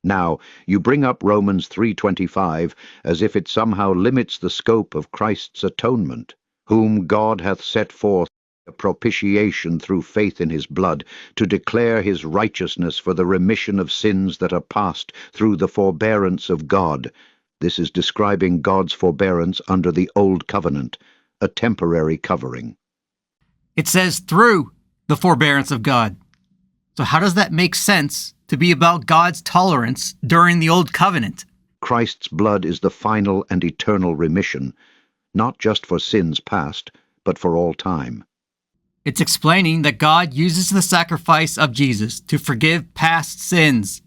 Now, you bring up Romans 3:25 as if it somehow limits the scope of Christ's atonement, whom God hath set forth a propitiation through faith in his blood, to declare his righteousness for the remission of sins that are past through the forbearance of God. This is describing God's forbearance under the Old Covenant, a temporary covering. It says through the forbearance of God. So how does that make sense to be about God's tolerance during the Old Covenant? Christ's blood is the final and eternal remission, not just for sins past, but for all time. It's explaining that God uses the sacrifice of Jesus to forgive past sins.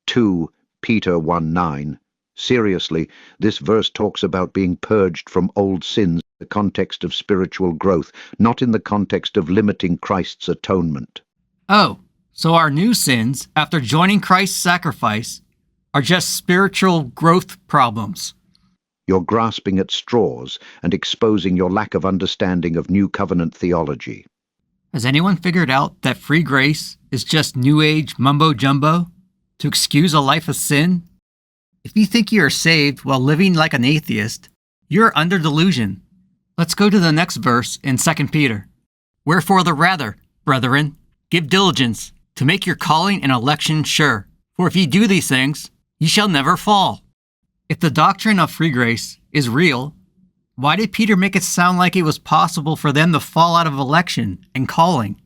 2 Peter 1:9. Seriously, this verse talks about being purged from old sins in the context of spiritual growth, not in the context of limiting Christ's atonement. Oh, so our new sins, after joining Christ's sacrifice, are just spiritual growth problems. You're grasping at straws and exposing your lack of understanding of New Covenant theology. Has anyone figured out that free grace is just New Age mumbo-jumbo to excuse a life of sin? If you think you are saved while living like an atheist, you're under delusion. Let's go to the next verse in 2 Peter. Wherefore the rather, brethren, give diligence to make your calling and election sure. For if ye do these things, ye shall never fall. If the doctrine of free grace is real, why did Peter make it sound like it was possible for them to fall out of election and calling?